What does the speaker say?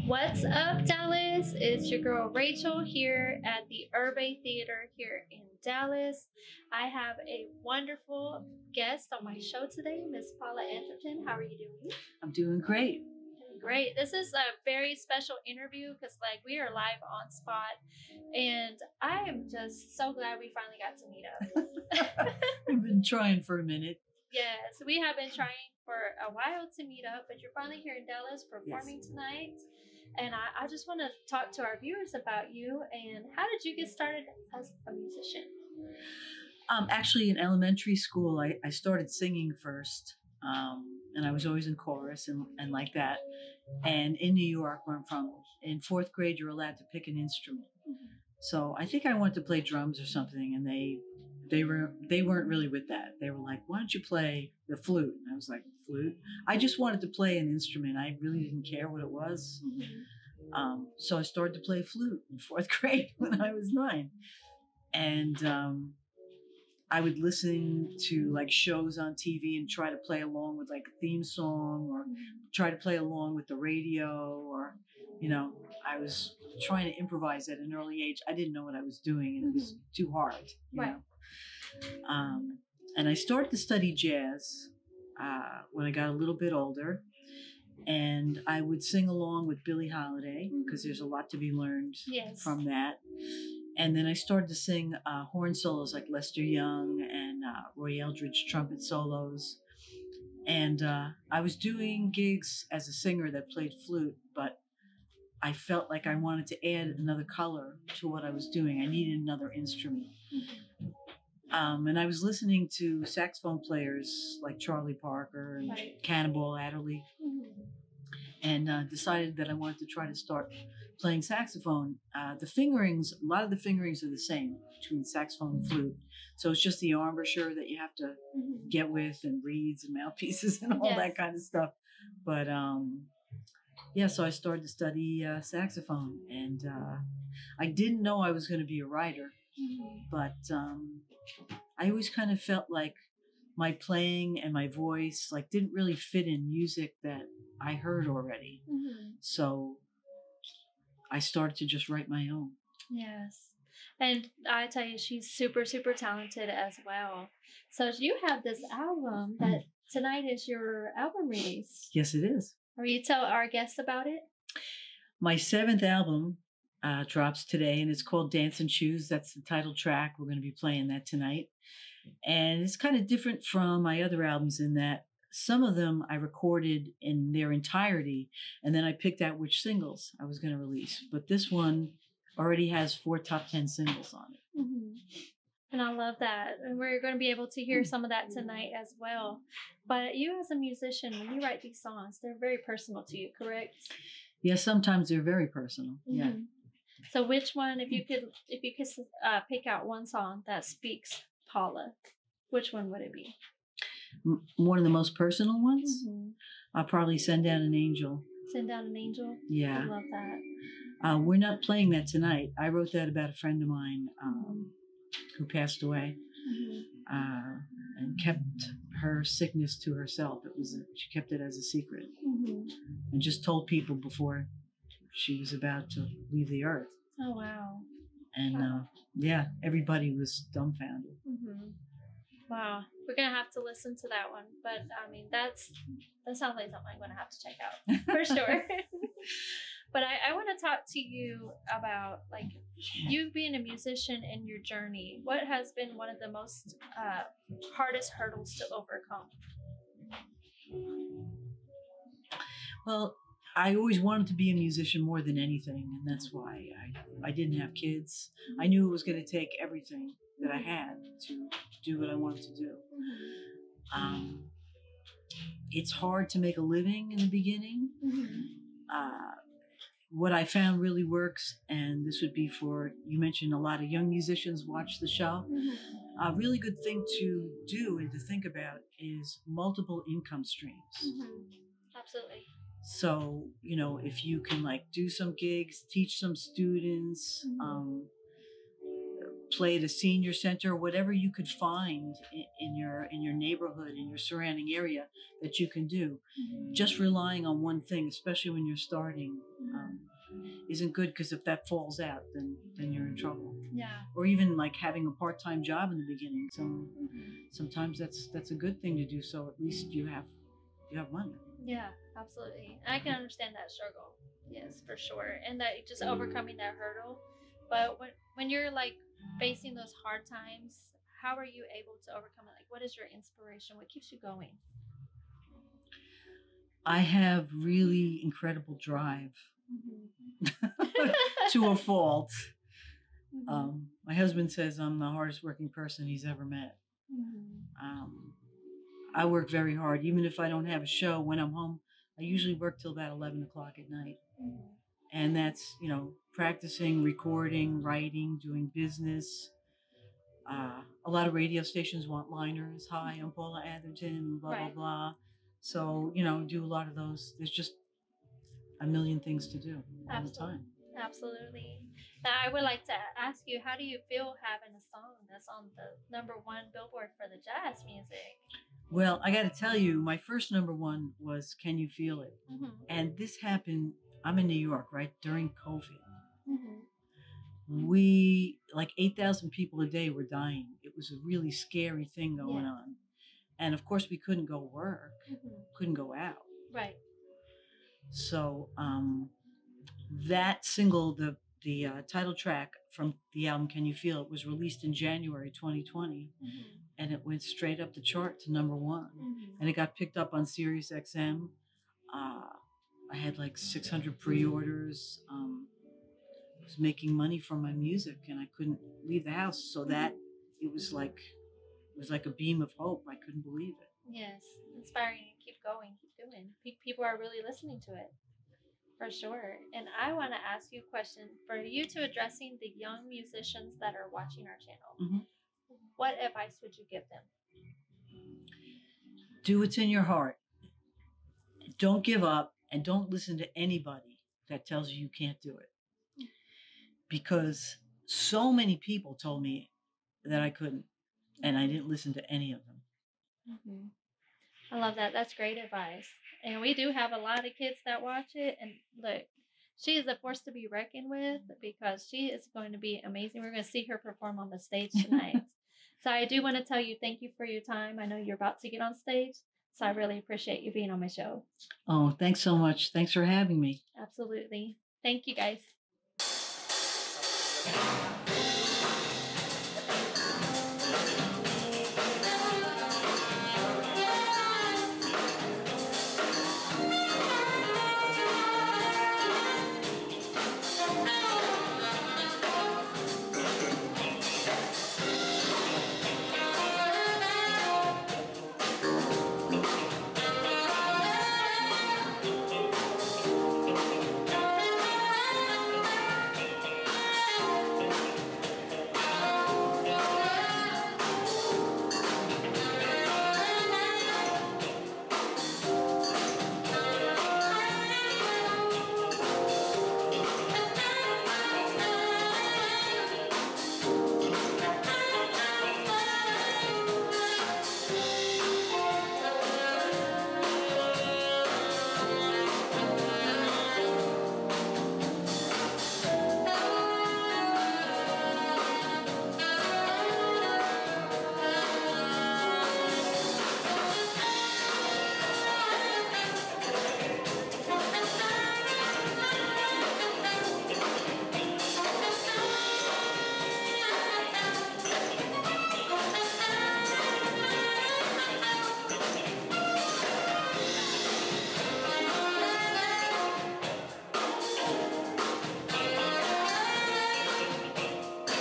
What's up, Dallas? It's your girl Rachel here at the Ervay Theater here in Dallas. I have a wonderful guest on my show today, Miss Paula Atherton. How are you doing? I'm doing great. Great. This is a very special interview because, we are live on spot, and I am just so glad we finally got to meet up. We've been trying for a minute. Yes, we have been trying for a while to meet up, but you're finally here in Dallas performing tonight. And I just want to talk to our viewers about you and how did you get started as a musician? Actually, in elementary school, I started singing first, and I was always in chorus and like that. And in New York, where I'm from, in fourth grade, you're allowed to pick an instrument. Mm-hmm. So I think I wanted to play drums or something, and they weren't really with that. They were like, "Why don't you play the flute?" And I was like, "Flute?" I just wanted to play an instrument. I really didn't care what it was. Mm-hmm. So I started to play flute in fourth grade when I was 9, and I would listen to shows on TV and try to play along with a theme song, or try to play along with the radio, or I was trying to improvise at an early age. I didn't know what I was doing, and it was too hard. You know? And I started to study jazz when I got a little bit older, and I would sing along with Billie Holiday because there's a lot to be learned from that. And then I started to sing horn solos like Lester Young and Roy Eldridge trumpet solos. And I was doing gigs as a singer that played flute, but I felt like I wanted to add another color to what I was doing. I needed another instrument. And I was listening to saxophone players like Charlie Parker and Cannonball Adderley, and decided that I wanted to try to start playing saxophone. The fingerings, a lot of the fingerings are the same between saxophone and flute. So it's just the embouchure that you have to get with, and reeds and mouthpieces and all that kind of stuff. But so I started to study saxophone, and I didn't know I was going to be a writer, but I always kind of felt like my playing and my voice didn't really fit in music that I heard already. So I started to just write my own. Yes. And I tell you, she's super, super talented as well. So you have this album that tonight is your album release. Yes, it is. Will you tell our guests about it? My 7th album drops today, and it's called Dance and Shoes. That's the title track. We're going to be playing that tonight. And it's kind of different from my other albums in that some of them I recorded in their entirety, and then I picked out which singles I was going to release. But this one already has 4 top 10 singles on it. And I love that. And we're going to be able to hear some of that tonight as well. But you as a musician, when you write these songs, they're very personal to you, correct? Yes, sometimes they're very personal. Yeah. So which one, if you could pick out one song that speaks Paula, which one would it be? One of the most personal ones? I'll probably Send Down an Angel. Send Down an Angel? Yeah. I love that. We're not playing that tonight. I wrote that about a friend of mine who passed away and kept her sickness to herself. She kept it as a secret and just told people before she was about to leave the earth. Oh, wow. And everybody was dumbfounded. Wow. We're going to have to listen to that one. But, I mean, that sounds like something I'm going to have to check out for sure. But I want to talk to you about, you being a musician in your journey. What has been one of the most hardest hurdles to overcome? Well, I always wanted to be a musician more than anything, and that's why I didn't have kids. I knew it was going to take everything that I had to do what I wanted to do. It's hard to make a living in the beginning. What I found really works, and this would be for, you mentioned a lot of young musicians watch the show. A really good thing to do and to think about is multiple income streams. Absolutely. So, if you can do some gigs, teach some students, play at a senior center, whatever you could find in your neighborhood, in your surrounding area that you can do. Just relying on one thing, especially when you're starting, isn't good, because if that falls out, then you're in trouble. Yeah. Or even like having a part-time job in the beginning. Sometimes that's a good thing to do. So at least you have money. Yeah, absolutely. I can understand that struggle. Yes, for sure. And that just overcoming that hurdle. But when you're like facing those hard times, how are you able to overcome it? Like, what is your inspiration? What keeps you going? I have really incredible drive to a fault. My husband says I'm the hardest working person he's ever met. I work very hard. Even if I don't have a show, when I'm home, I usually work till about 11 o'clock at night. And that's, practicing, recording, writing, doing business. A lot of radio stations want liners. Hi, I'm Paula Atherton, blah, blah, blah. So, do a lot of those. There's just a million things to do all the time. Absolutely. Now, I would like to ask you, how do you feel having a song that's on the #1 Billboard for the jazz music? Well, I got to tell you, my first #1 was Can You Feel It? And this happened, I'm in New York, right, during COVID. We, like 8,000 people a day were dying. It was a really scary thing going on. And of course, we couldn't go work, couldn't go out. Right. So that single, the title track from the album Can You Feel It, was released in January 2020. And it went straight up the chart to #1. And it got picked up on Sirius XM. I had like 600 pre-orders. I was making money from my music, and I couldn't leave the house. So that it was like a beam of hope. I couldn't believe it. Yes, inspiring. Keep going, keep doing. People are really listening to it, for sure. And I want to ask you a question for you to addressing the young musicians that are watching our channel. What advice would you give them? Do what's in your heart. Don't give up, and don't listen to anybody that tells you can't do it. Because so many people told me that I couldn't, and I didn't listen to any of them. I love that. That's great advice. And we do have a lot of kids that watch it. And look, she is a force to be reckoned with, because she is going to be amazing. We're going to see her perform on the stage tonight. So I do want to tell you, thank you for your time. I know you're about to get on stage, so I really appreciate you being on my show. Oh, thanks so much. Thanks for having me. Absolutely. Thank you, guys.